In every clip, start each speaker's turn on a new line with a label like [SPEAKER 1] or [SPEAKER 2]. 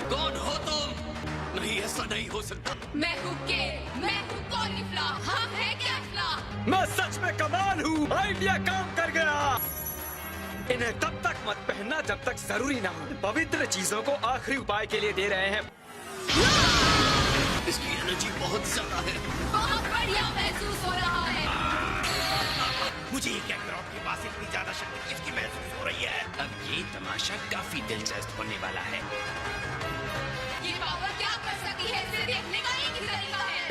[SPEAKER 1] कौन हो तुम? नहीं, ऐसा नहीं हो सकता।
[SPEAKER 2] मैं हूँ केन, मैं हूँ कॉलीफ्लावर, हम हैं कैफ्लावर।
[SPEAKER 3] मैं सच में कमाल हूँ, आइडिया काम कर गया। इन्हें तब तक मत पहनना जब तक जरूरी ना हो। पवित्र चीजों को आखिरी उपाय के लिए दे रहे हैं।
[SPEAKER 1] इसकी एनर्जी बहुत ज्यादा है।
[SPEAKER 2] बहुत बढ़िया महसूस हो रहा है।
[SPEAKER 1] मुझे ये कैमरॉन के पास इतनी ज्यादा शक्ति किसकी महसूस हो रही है? अब ये तमाशा काफी दिलचस्प होने वाला है।
[SPEAKER 2] ये पावर क्या कर सकती है, इसे देखने का एक ही तरीका है।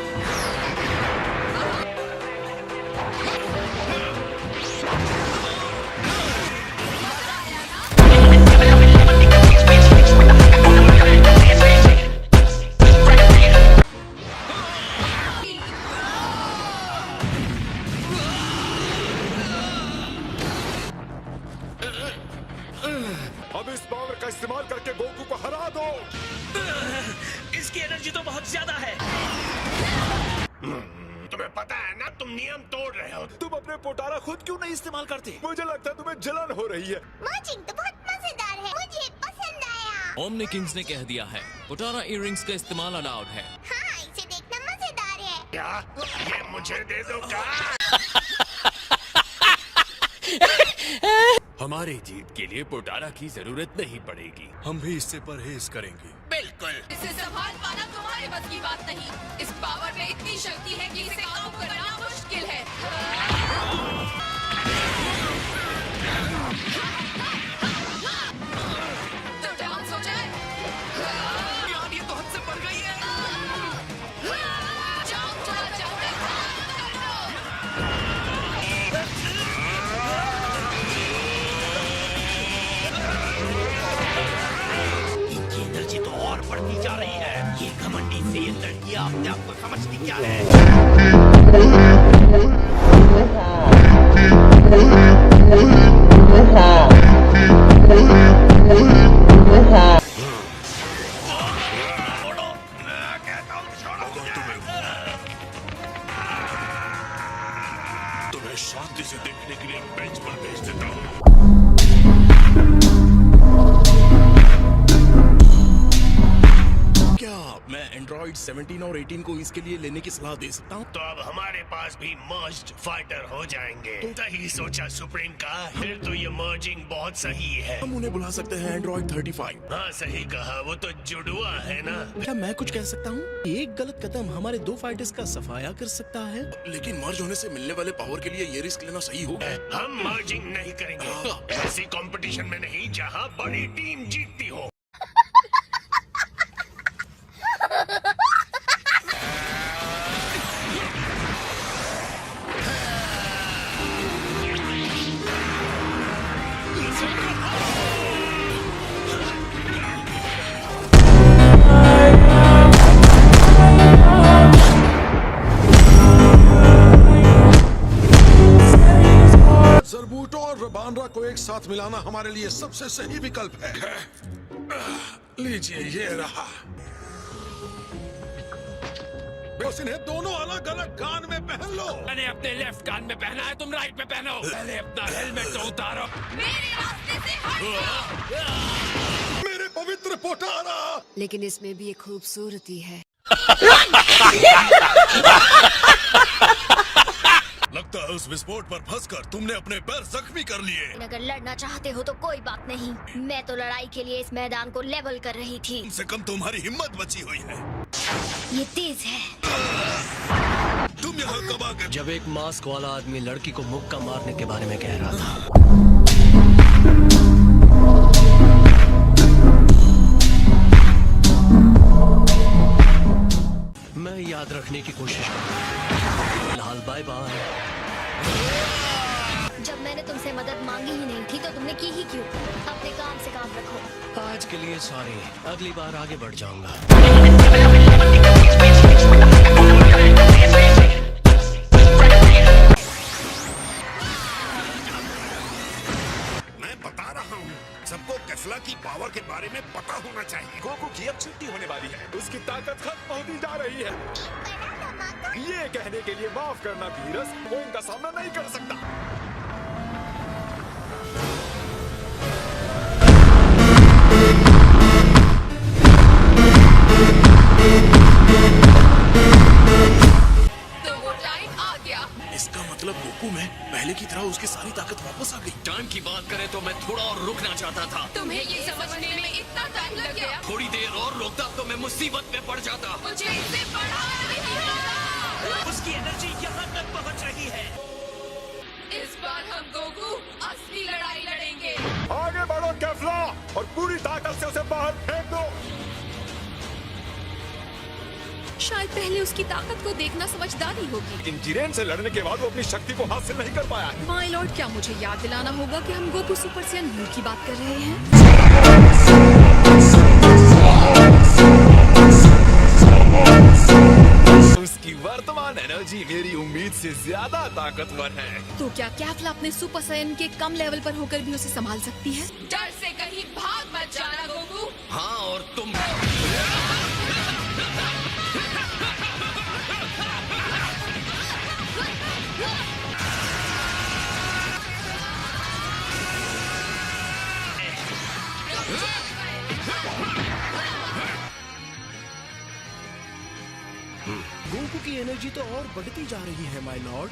[SPEAKER 4] अब इस पावर का इस्तेमाल करके गोकू को हरा दो।
[SPEAKER 3] इसकी एनर्जी तो बहुत ज्यादा है।
[SPEAKER 4] तुम्हें पता है ना, तुम नियम तोड़ रहे हो। तुम अपने पोटारा खुद क्यों नहीं इस्तेमाल करते? मुझे लगता है तुम्हें जलन हो रही है।
[SPEAKER 5] मर्जिंग तो बहुत मजेदार है, मुझे पसंद आया।
[SPEAKER 6] ओमनी किंग्स ने कह दिया है, पोटारा इयररिंग्स का इस्तेमाल अलाउड है।
[SPEAKER 5] हाँ, इसे देखना मजेदार है।
[SPEAKER 4] क्या ये मुझे दे दो क्या?
[SPEAKER 7] हमारी जीत के लिए पोटारा की जरूरत नहीं पड़ेगी। हम भी इससे परहेज करेंगे।
[SPEAKER 1] बिल्कुल।
[SPEAKER 2] इसे संभाल पाना तुम्हारे बस की बात नहीं। इस पावर में इतनी शक्ति है कि इसे काबू करना मुश्किल है। तो डांस हो जाए।
[SPEAKER 1] यार, ये तो हद से बढ़ गई है।
[SPEAKER 2] जाओ, चला जाओ, कर लो।
[SPEAKER 1] इनकी एनर्जी तो और बढ़ती जा रही है। ये घमंडी से ये लड़कियां अपने आप को समझती क्या है? छोड़ो, मैं कहता हूँ छोड़ो मुझे।
[SPEAKER 4] तुम्हें शांति से देखने के लिए बेंच पर भेज देता हूँ।
[SPEAKER 7] क्या मैं एंड्रॉइड 17 और 18 को इसके लिए लेने की सलाह दे सकता हूँ?
[SPEAKER 4] तो अब हमारे पास भी मर्ज्ड फाइटर हो जाएंगे। सही सोचा सुप्रीम का। फिर तो ये मर्जिंग बहुत सही है।
[SPEAKER 7] हम उन्हें बुला सकते हैं एंड्रॉइड 35।
[SPEAKER 4] हाँ, सही कहा, वो तो जुड़वा है ना।
[SPEAKER 7] क्या मैं कुछ कह सकता हूँ? एक गलत कदम हमारे दो फाइटर्स का सफाया कर सकता है। लेकिन मर्ज होने से मिलने वाले पावर के लिए ये रिस्क लेना सही होगा।
[SPEAKER 4] हम मर्जिंग नहीं करेंगे। ऐसी कंपटीशन में नहीं जहाँ बड़ी टीम जीतती हो।
[SPEAKER 8] जरबूटो और रबानरा को एक साथ मिलाना हमारे लिए सबसे सही विकल्प है। लीजिए, ये रहा। बस इन्हें दोनों अलग अलग कान में पहन लो।
[SPEAKER 7] मैंने अपने लेफ्ट कान में पहना है, तुम राइट में पहनो। पहले अपना हेलमेट तो उतारो।
[SPEAKER 2] मेरे रास्ते से हट जाओ।
[SPEAKER 8] मेरे पवित्र पोटारा।
[SPEAKER 9] लेकिन इसमें भी एक खूबसूरती है।
[SPEAKER 8] लगता है उस विस्फोट पर फंसकर तुमने अपने पैर जख्मी कर लिए।
[SPEAKER 5] अगर लड़ना चाहते हो तो कोई बात नहीं, मैं तो लड़ाई के लिए इस मैदान को लेवल कर रही थी।
[SPEAKER 8] कम से कम तुम्हारी हिम्मत बची हुई है।
[SPEAKER 5] ये तेज है।
[SPEAKER 8] तुम यहाँ कब आ गए?
[SPEAKER 6] जब एक मास्क वाला आदमी लड़की को मुक्का मारने के बारे में कह रहा था। मैं याद रखने की कोशिश करूंगा। फिलहाल बाय बाय।
[SPEAKER 5] जब मैंने तुमसे मदद मांगी ही नहीं थी तो तुमने की ही क्यों? अपने काम से काम रखो।
[SPEAKER 6] आज के लिए सॉरी, अगली बार आगे बढ़ जाऊंगा।
[SPEAKER 4] मैं बता रहा हूँ, सबको कैफ्ला की पावर के बारे में पता होना चाहिए। गोकू की अब छुट्टी होने वाली है। उसकी ताकत खत्म होती जा रही है। ये कहने के लिए माफ करना वीरस, वो इनका सामना नहीं कर सकता।
[SPEAKER 6] मैं थोड़ा और रुकना चाहता था।
[SPEAKER 2] तुम्हें ये समझने में इतना टाइम लग गया?
[SPEAKER 6] थोड़ी देर और रुकता तो मैं मुसीबत में पड़ जाता।
[SPEAKER 2] मुझे इससे पढ़ा नहीं होगा।
[SPEAKER 1] उसकी एनर्जी यहाँ तक पहुँच रही है।
[SPEAKER 2] इस बार हम गोकू असली लड़ाई लड़ेंगे।
[SPEAKER 4] आगे बढ़ो कैफ्ला और पूरी ताकत से उसे बाहर फेंक दो।
[SPEAKER 2] शायद पहले उसकी ताकत को देखना समझदारी होगी।
[SPEAKER 4] इन जिरेन से लड़ने के बाद वो अपनी शक्ति को हासिल नहीं कर पाया है।
[SPEAKER 2] माय लॉर्ड, क्या मुझे याद दिलाना होगा कि हम गोकू सुपर सैयन ब्लू की बात कर रहे हैं?
[SPEAKER 4] उसकी वर्तमान एनर्जी मेरी उम्मीद से ज्यादा ताकतवर है।
[SPEAKER 2] तो क्या कैफ्ला अपने सुपर सैयन के कम लेवल पर होकर भी उसे संभाल सकती है? डर से कहीं भाग मत जाना गोकू।
[SPEAKER 6] हाँ, और तुम
[SPEAKER 7] गोकू की एनर्जी तो और बढ़ती जा रही है माय लॉर्ड।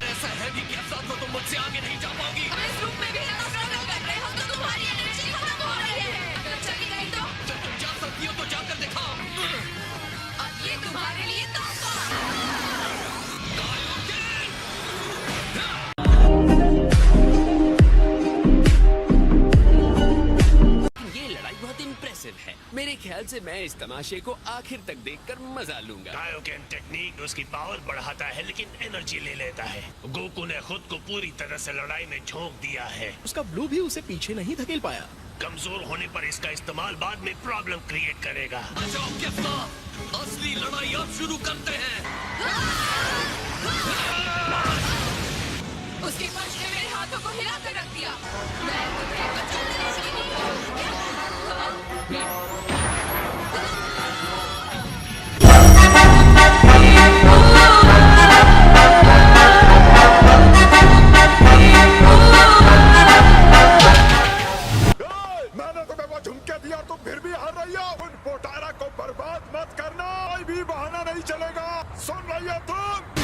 [SPEAKER 6] ऐसा है कि क्या साथ तुम मुझसे आगे नहीं जा पाओगी।
[SPEAKER 2] अब इस रूप में भी अगर स्ट्रगल कर रहे हो तो तुम्हारी एनर्जी खत्म हो रही है। अगर चली गई तो
[SPEAKER 6] जब तुम जा सकती हो तो जाकर दिखाओ।
[SPEAKER 2] अब ये तुम्हारे लिए तोहफा।
[SPEAKER 6] ये लड़ाई बहुत इम्प्रेसिव है। मेरे ख्याल से मैं इस तमाशे को आखिर तक देखकर मजा लूंगा।
[SPEAKER 1] कायोकेन टेक्निक उसकी पावर बढ़ाता है लेकिन एनर्जी ले लेता है। गोकू ने खुद को पूरी तरह से लड़ाई में झोंक दिया है।
[SPEAKER 7] उसका ब्लू भी उसे पीछे नहीं धकेल पाया।
[SPEAKER 1] कमजोर होने पर इसका इस्तेमाल बाद में प्रॉब्लम क्रिएट करेगा।
[SPEAKER 6] बचाओ कैफ्ला, असली लड़ाई अब शुरू करते हैं।
[SPEAKER 2] उसके पंच ने मेरे हाथों को हिला कर रख दिया। मैं तुम्हें बचाने वाली नहीं
[SPEAKER 4] मैंने तुम्हें वो झुमके दिया, तुम फिर भी हार रही हो। उन पोटारा को बर्बाद मत करना, कोई भी बहाना नहीं चलेगा। सुन रही हो तुम?